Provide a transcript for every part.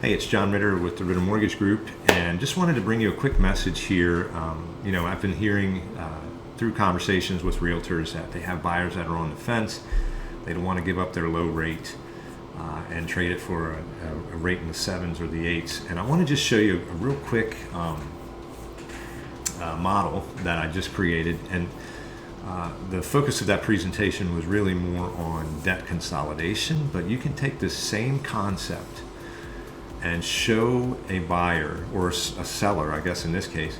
Hey, it's John Ritter with the Ritter Mortgage Group, and just wanted to bring you a quick message here. I've been hearing through conversations with realtors that they have buyers that are on the fence. They don't want to give up their low rate and trade it for a rate in the 7s or the 8s. And I want to just show you a real quick model that I just created. And the focus of that presentation was really more on debt consolidation, but you can take this same concept and show a buyer or a seller, I guess in this case,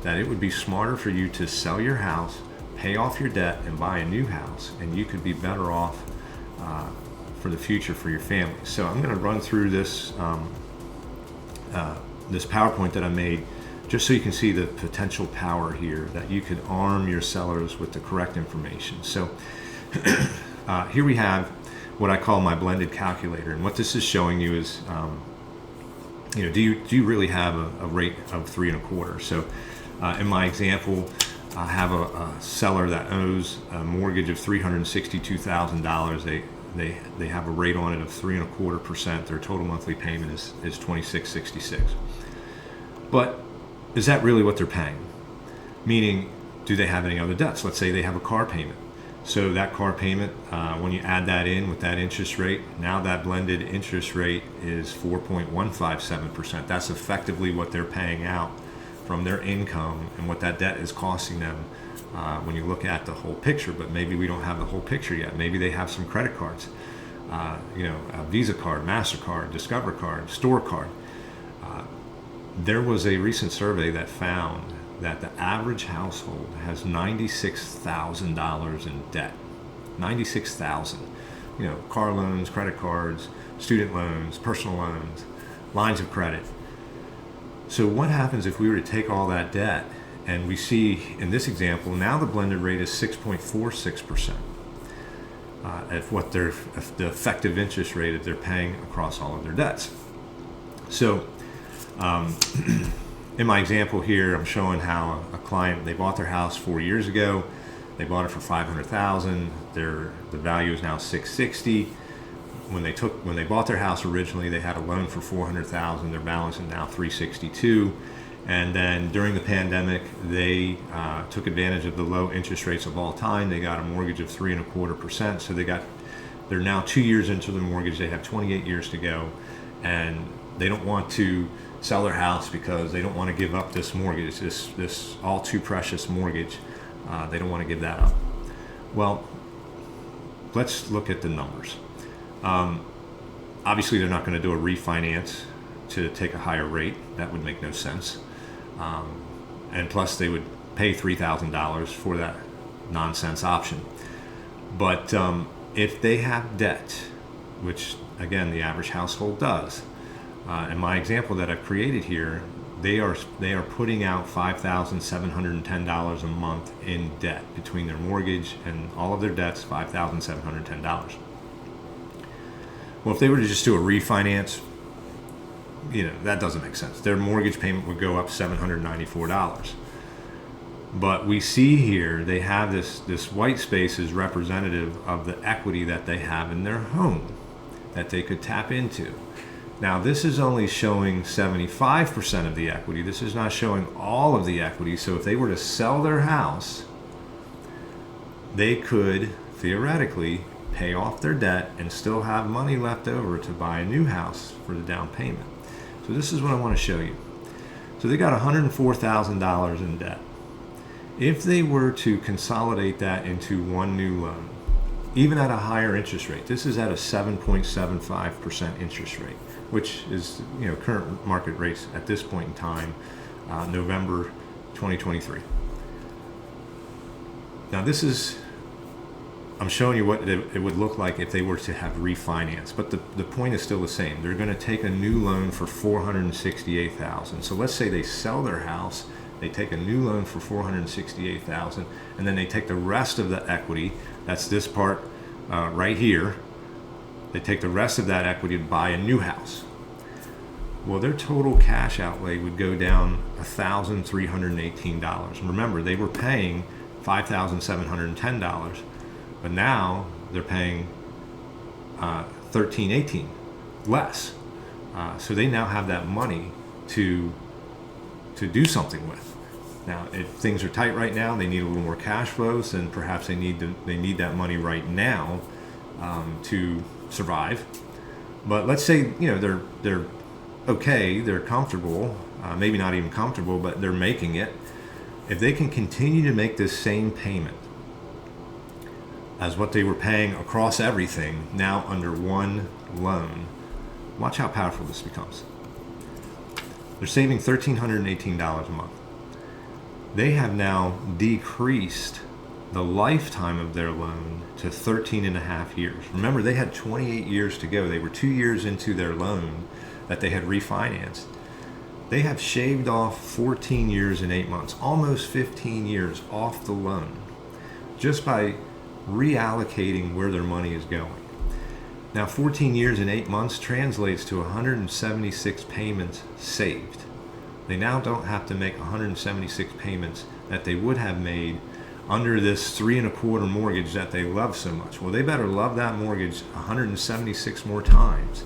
that it would be smarter for you to sell your house, pay off your debt, and buy a new house, and you could be better off for the future for your family. So I'm going to run through this this PowerPoint that I made just so you can see the potential power here, that you could arm your sellers with the correct information. So here we have what I call my blended calculator, and what this is showing you is do you really have a rate of 3 1/4? So in my example, I have a seller that owes a mortgage of $362,000. They have a rate on it of 3 1/4%. Their total monthly payment is $26.66. But is that really what they're paying? Meaning, do they have any other debts? Let's say they have a car payment. So that car payment, when you add that in with that interest rate, now that blended interest rate is 4.157%. That's effectively what they're paying out from their income and what that debt is costing them when you look at the whole picture. But maybe we don't have the whole picture yet. Maybe they have some credit cards, a Visa card, MasterCard, Discover card, Store card. There was a recent survey that found that the average household has $96,000 in debt. $96,000. Car loans, credit cards, student loans, personal loans, lines of credit. So what happens if we were to take all that debt, and we see in this example, now the blended rate is 6.46% at what the effective interest rate that they're paying across all of their debts. So in my example here, I'm showing how a client, they bought their house 4 years ago. They bought it for $500,000. The value is now $660,000. When they bought their house originally, they had a loan for $400,000. Their balance is now $362,000. And then during the pandemic, they took advantage of the low interest rates of all time. They got a mortgage of 3 1/4%. So they're now 2 years into the mortgage. They have 28 years to go, and they don't want to sell their house because they don't want to give up this mortgage, this all too precious mortgage. They don't want to give that up. Well, let's look at the numbers. Obviously, they're not going to do a refinance to take a higher rate. That would make no sense. And plus, they would pay $3,000 for that nonsense option. But if they have debt, which again the average household does, in my example that I've created here, they are putting out $5,710 a month in debt between their mortgage and all of their debts. $5,710. Well, if they were to just do a refinance, that doesn't make sense. Their mortgage payment would go up $794. But we see here they have this white space is representative of the equity that they have in their home that they could tap into. Now, this is only showing 75% of the equity. This is not showing all of the equity. So if they were to sell their house, they could theoretically pay off their debt and still have money left over to buy a new house for the down payment. So this is what I want to show you. So they got $104,000 in debt. If they were to consolidate that into one new loan, even at a higher interest rate, this is at a 7.75% interest rate, which is current market rates at this point in time, November 2023. Now I'm showing you what it would look like if they were to have refinanced, but the point is still the same. They're going to take a new loan for $468,000. So let's say they sell their house, they take a new loan for $468,000, and then they take the rest of the equity. That's this part right here. They take the rest of that equity to buy a new house. Well, their total cash outlay would go down $1,318. Remember, they were paying $5,710, but now they're paying $1,318 less. So they now have that money to do something with. Now, if things are tight right now, they need a little more cash flows, and perhaps they need that money right now to survive. But let's say they're okay, they're comfortable, maybe not even comfortable, but they're making it. If they can continue to make this same payment as what they were paying across everything, now under one loan, watch how powerful this becomes. They're saving $1,318 a month. They have now decreased the lifetime of their loan to 13 and a half years. Remember, they had 28 years to go. They were 2 years into their loan that they had refinanced. They have shaved off 14 years and 8 months, almost 15 years off the loan, just by reallocating where their money is going. Now, 14 years and 8 months translates to 176 payments saved. They now don't have to make 176 payments that they would have made under this 3.25% mortgage that they love so much. Well, they better love that mortgage 176 more times.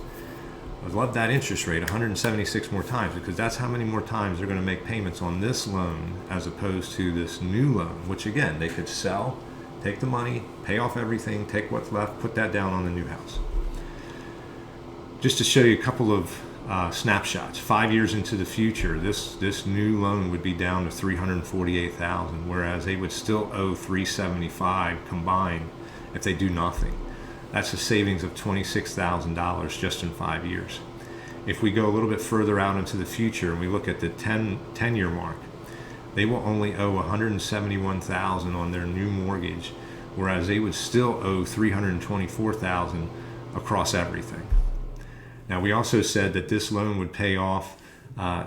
I love that interest rate 176 more times, because that's how many more times they're going to make payments on this loan as opposed to this new loan, which again, they could sell, take the money, pay off everything, take what's left, put that down on the new house. Just to show you a couple of snapshots. 5 years into the future, this new loan would be down to $348,000, whereas they would still owe $375,000 combined if they do nothing. That's a savings of $26,000 just in 5 years. If we go a little bit further out into the future and we look at the 10-year mark, they will only owe $171,000 on their new mortgage, whereas they would still owe $324,000 across everything. Now, we also said that this loan would pay off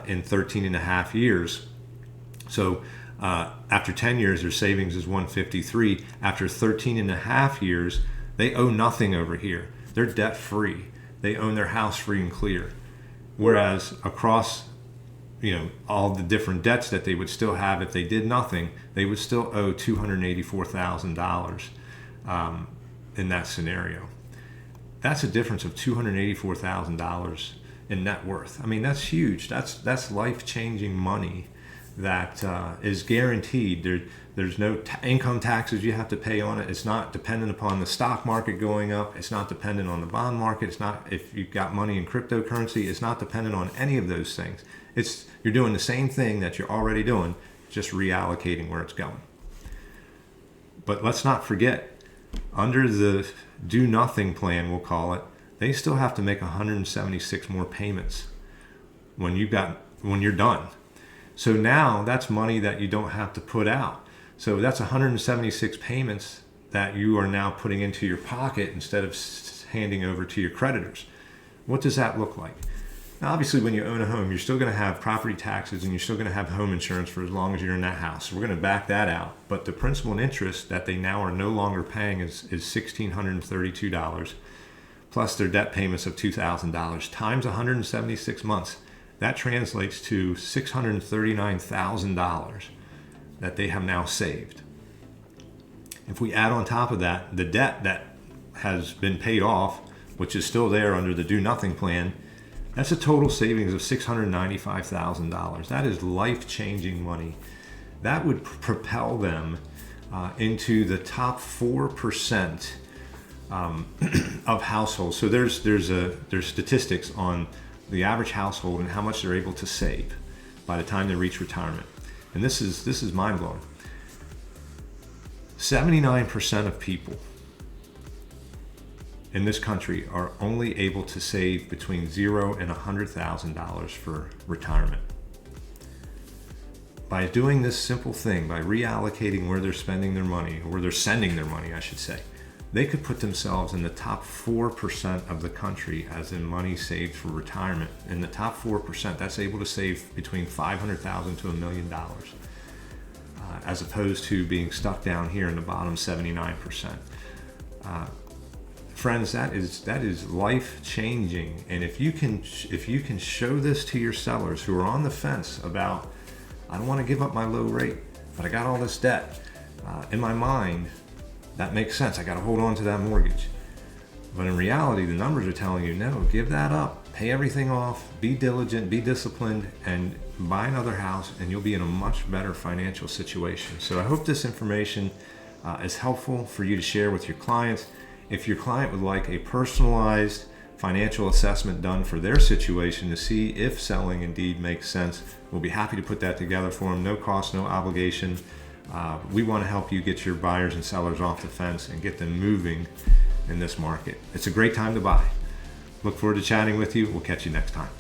in 13 and a half years. So after 10 years, their savings is $153,000. After 13 and a half years, they owe nothing over here. They're debt free. They own their house free and clear. Whereas across all the different debts that they would still have if they did nothing, they would still owe $284,000 in that scenario. That's a difference of $284,000 in net worth. I mean, that's huge. That's life-changing money that is guaranteed. There's no income taxes you have to pay on it. It's not dependent upon the stock market going up. It's not dependent on the bond market. It's not, if you've got money in cryptocurrency, it's not dependent on any of those things. You're doing the same thing that you're already doing, just reallocating where it's going. But let's not forget, under the do nothing plan, we'll call it, they still have to make 176 more payments when you're done. So now that's money that you don't have to put out. So that's 176 payments that you are now putting into your pocket instead of handing over to your creditors. What does that look like? Now, obviously, when you own a home, you're still going to have property taxes and you're still going to have home insurance for as long as you're in that house. So we're going to back that out. But the principal and interest that they now are no longer paying is $1,632, plus their debt payments of $2,000 times 176 months. That translates to $639,000 that they have now saved. If we add on top of that the debt that has been paid off, which is still there under the do nothing plan, that's a total savings of $695,000. That is life-changing money. That would propel them into the top 4% of households. So there's statistics on the average household and how much they're able to save by the time they reach retirement. And this is mind-blowing. 79% of people in this country are only able to save between $0 and $100,000 for retirement. By doing this simple thing, by reallocating where they're spending their money, or where they're sending their money, I should say, they could put themselves in the top 4% of the country as in money saved for retirement. In the top 4%, that's able to save between $500,000 to $1 million, as opposed to being stuck down here in the bottom 79%. Friends, that is life-changing. And if you can show this to your sellers who are on the fence about, I don't want to give up my low rate, but I got all this debt. In my mind, that makes sense. I got to hold on to that mortgage. But in reality, the numbers are telling you, no, give that up. pay everything off, be diligent, be disciplined, and buy another house, and you'll be in a much better financial situation. So I hope this information is helpful for you to share with your clients. If your client would like a personalized financial assessment done for their situation to see if selling indeed makes sense, we'll be happy to put that together for them. No cost, no obligation. We want to help you get your buyers and sellers off the fence and get them moving in this market. It's a great time to buy. Look forward to chatting with you. We'll catch you next time.